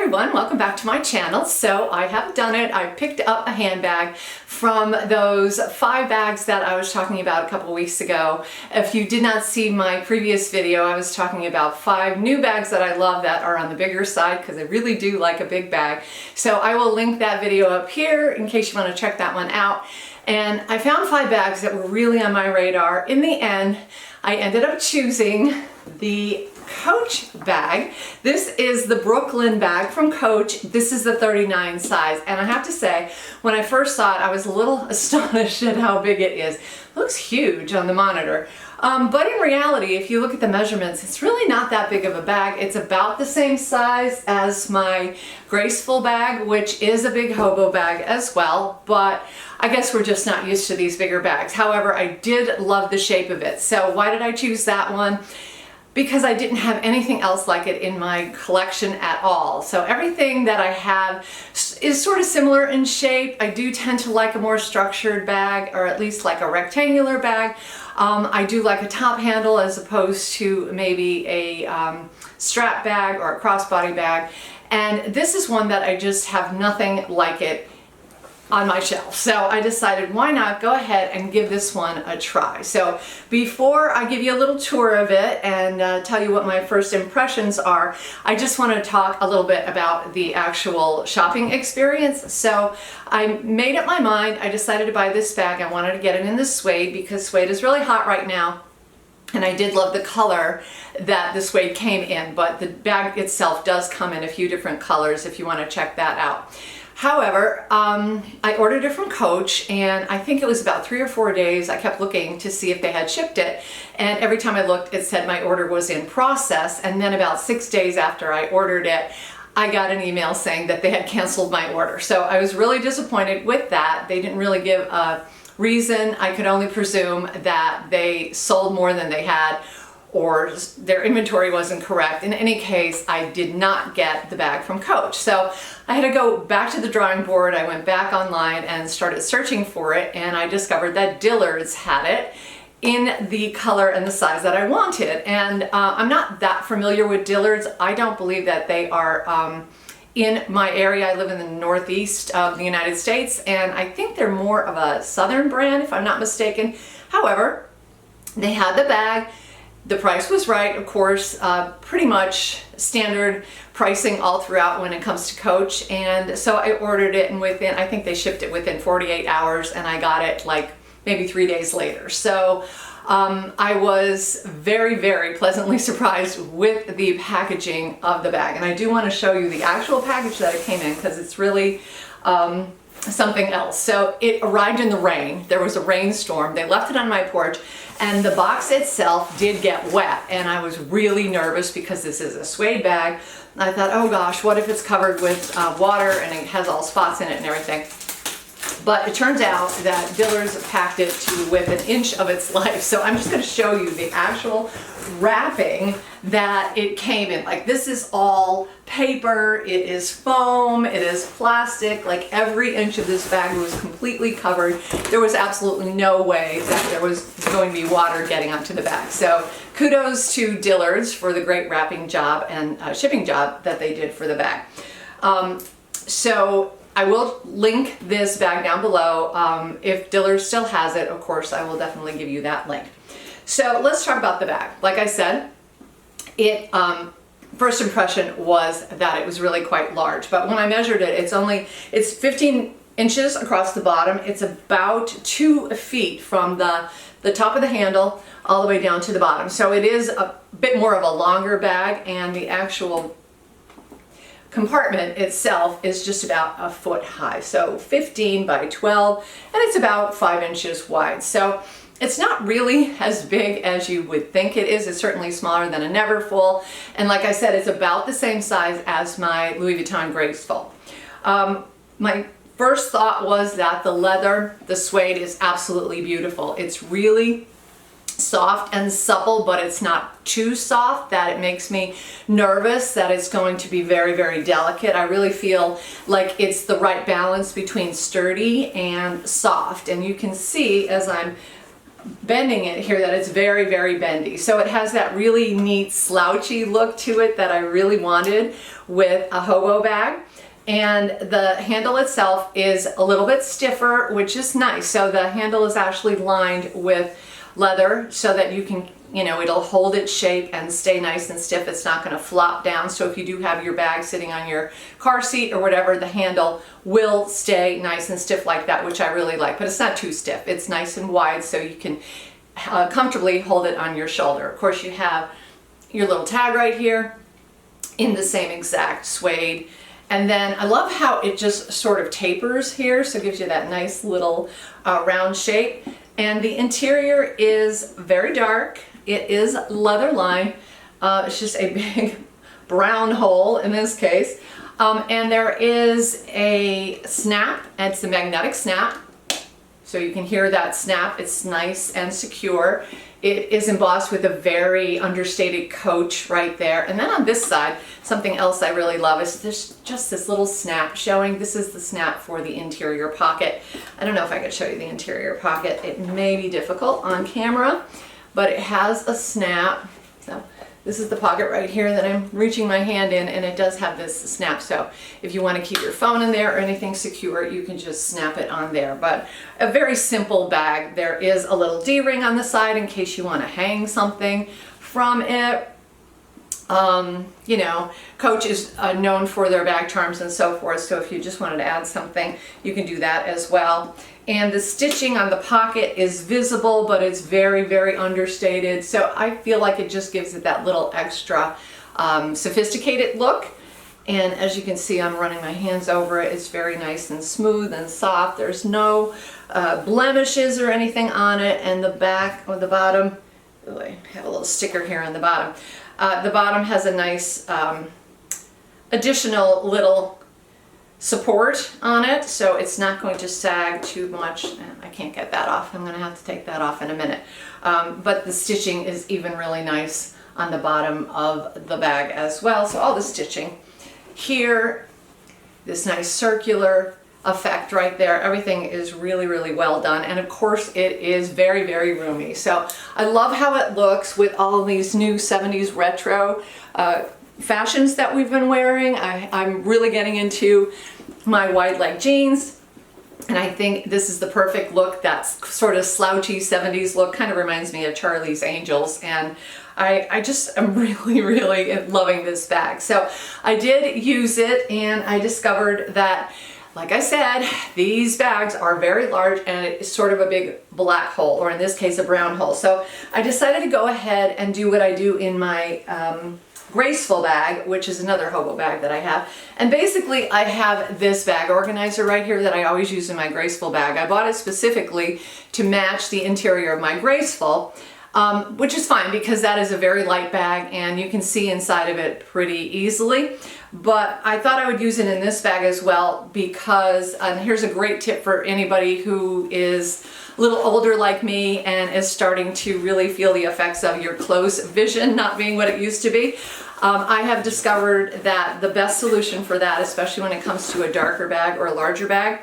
everyone, welcome back to my channel. So I have done it. I picked up a handbag from those 5 bags that I was talking about a couple weeks ago. If you did not see my previous video, I was talking about 5 new bags that I love that are on the bigger side because I really do like a big bag. So I will link that video up here in case you want to check that one out. And I found 5 bags that were really on my radar. In the end, I ended up choosing the Coach bag. This is the Brooklyn bag from Coach. This is the 39 size, and I have to say, when I first saw it, I was a little astonished at how big it is. It looks huge on the monitor, but in reality, if you look at the measurements, it's really not that big of a bag. It's about the same size as my Graceful bag, which is a big hobo bag as well, but I guess we're just not used to these bigger bags. However, I did love the shape of it. So why did I choose that one? Because I didn't have anything else like it in my collection at all. So everything that I have is sort of similar in shape. I do tend to like a more structured bag, or at least like a rectangular bag. I do like a top handle as opposed to maybe a strap bag or a crossbody bag. And this is one that I just have nothing like it on my shelf. So I decided, why not go ahead and give this one a try. So before I give you a little tour of it and tell you what my first impressions are, I just want to talk a little bit about the actual shopping experience. So I made up my mind. I decided to buy this bag. I wanted to get it in the suede because suede is really hot right now. And I did love the color that the suede came in, but the bag itself does come in a few different colors if you want to check that out. However, I ordered it from Coach, and I think it was about 3 or 4 days. I kept looking to see if they had shipped it, and every time I looked, it said my order was in process. And then about 6 days after I ordered it, I got an email saying that they had canceled my order. So I was really disappointed with that. They didn't really give a reason. I could only presume that they sold more than they had, or their inventory wasn't correct. In any case, I did not get the bag from Coach. So I had to go back to the drawing board. I went back online and started searching for it, and I discovered that Dillard's had it in the color and the size that I wanted. And I'm not that familiar with Dillard's. I don't believe that they are in my area. I live in the northeast of the United States, and I think they're more of a southern brand, if I'm not mistaken. However, they had the bag. The price was right, of course, pretty much standard pricing all throughout when it comes to Coach. And so I ordered it, and within, I think they shipped it within 48 hours, and I got it like maybe 3 days later. So I was very, very pleasantly surprised with the packaging of the bag. And I do want to show you the actual package that it came in, because it's really something else. So it arrived in the rain. There was a rainstorm. They left it on my porch, and the box itself did get wet, and I was really nervous because this is a suede bag. I thought, oh gosh, what if it's covered with water and it has all spots in it and everything. But it turns out that Dillard's packed it to within an inch of its life. So I'm just going to show you the actual wrapping that it came in. Like, this is all paper, it is foam, it is plastic. Like, every inch of this bag was completely covered. There was absolutely no way that there was going to be water getting onto the bag. So kudos to Dillard's for the great wrapping job and shipping job that they did for the bag. So I will link this bag down below. If Dillard's still has it, of course, I will definitely give you that link. So let's talk about the bag. Like I said, it first impression was that it was really quite large, but when I measured it, it's 15 inches across the bottom. It's about 2 feet from the top of the handle all the way down to the bottom. So it is a bit more of a longer bag, and the actual compartment itself is just about a foot high. So 15 by 12, and it's about 5 inches wide. So it's not really as big as you would think it is. It's certainly smaller than a Neverfull. And like I said, it's about the same size as my Louis Vuitton Graceful. My first thought was that the leather, the suede, is absolutely beautiful. It's really soft and supple, but it's not too soft that it makes me nervous that it's going to be very, very delicate. I really feel like it's the right balance between sturdy and soft. And you can see as I'm bending it here that it's very, very bendy. So it has that really neat slouchy look to it that I really wanted with a hobo bag. And the handle itself is a little bit stiffer, which is nice. So the handle is actually lined with leather so that you can, it'll hold its shape and stay nice and stiff. It's not going to flop down. So if you do have your bag sitting on your car seat or whatever, the handle will stay nice and stiff like that, which I really like. But it's not too stiff. It's nice and wide so you can comfortably hold it on your shoulder. Of course, you have your little tag right here in the same exact suede. And then I love how it just sort of tapers here, so it gives you that nice little round shape. And the interior is very dark. It is leather lined. It's just a big brown hole in this case. And there is a snap, and it's a magnetic snap. So you can hear that snap. It's nice and secure. It is embossed with a very understated coach right there. And then on this side, something else I really love is there's just this little snap showing. This is the snap for the interior pocket. I don't know if I could show you the interior pocket. It may be difficult on camera, but it has a snap. So this is the pocket right here that I'm reaching my hand in, and it does have this snap. So if you want to keep your phone in there or anything secure, you can just snap it on there. But a very simple bag. There is a little D-ring on the side in case you want to hang something from it. Coach is known for their bag charms and so forth. So if you just wanted to add something, you can do that as well. And the stitching on the pocket is visible, but it's very, very understated. So I feel like it just gives it that little extra sophisticated look. And as you can see, I'm running my hands over it. It's very nice and smooth and soft. There's no blemishes or anything on it. And the back or the bottom, oh, I have a little sticker here on the bottom. The bottom has a nice additional little support on it, so it's not going to sag too much. I can't get that off. I'm going to have to take that off in a minute. But the stitching is even really nice on the bottom of the bag as well. So all the stitching here, this nice circular effect right there, everything is really, really well done. And of course it is very, very roomy. So I love how it looks with all these new 70s retro fashions that we've been wearing. I'm really getting into my wide leg jeans, and I think this is the perfect look. That sort of slouchy 70s look kind of reminds me of Charlie's Angels, and I just am really, really loving this bag. So I did use it, and I discovered that, like I said, these bags are very large, and it's sort of a big black hole, or in this case a brown hole. So I decided to go ahead and do what I do in my Graceful bag, which is another hobo bag that I have. And basically I have this bag organizer right here that I always use in my Graceful bag. I bought it specifically to match the interior of my Graceful, which is fine because that is a very light bag and you can see inside of it pretty easily. But I thought I would use it in this bag as well because, and here's a great tip for anybody who is a little older like me and is starting to really feel the effects of your close vision not being what it used to be. I have discovered that the best solution for that, especially when it comes to a darker bag or a larger bag,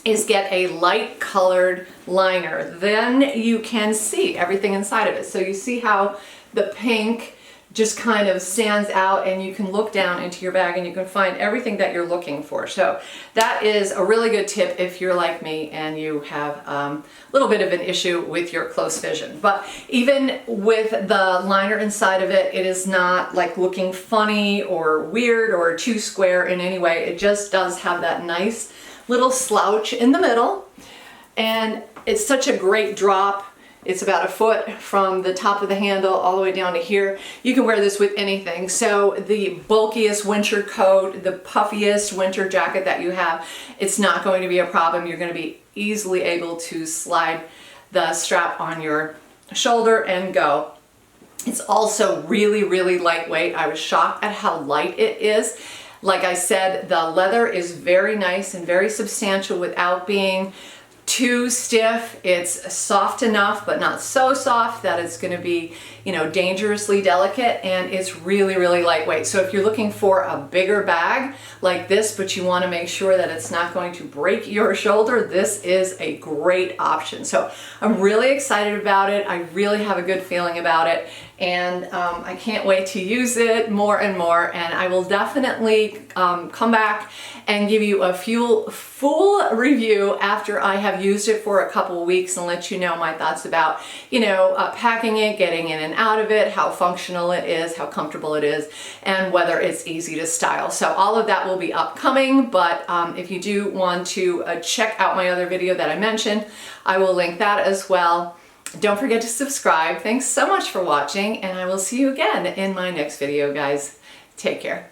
is get a light colored liner. Then you can see everything inside of it. So you see how the pink just kind of stands out, and you can look down into your bag and you can find everything that you're looking for. So that is a really good tip if you're like me and you have a little bit of an issue with your close vision. But even with the liner inside of it, it is not like looking funny or weird or too square in any way. It just does have that nice little slouch in the middle, and it's such a great drop. It's about 1 foot from the top of the handle all the way down to here. You can wear this with anything. So the bulkiest winter coat, the puffiest winter jacket that you have, it's not going to be a problem. You're going to be easily able to slide the strap on your shoulder and go. It's also really, really lightweight. I was shocked at how light it is. Like I said, the leather is very nice and very substantial without being too stiff. It's soft enough, but not so soft that it's going to be, you know, dangerously delicate, and it's really, really lightweight. So if you're looking for a bigger bag like this, but you want to make sure that it's not going to break your shoulder, this is a great option. So I'm really excited about it. I really have a good feeling about it, and I can't wait to use it more and more. And I will definitely come back and give you a full review after I have used it for a couple of weeks and let you know my thoughts about, you know, packing it, getting in and out of it, how functional it is, how comfortable it is, and whether it's easy to style. So all of that will be upcoming, but if you do want to check out my other video that I mentioned, I will link that as well. Don't forget to subscribe. Thanks so much for watching, and I will see you again in my next video, guys. Take care.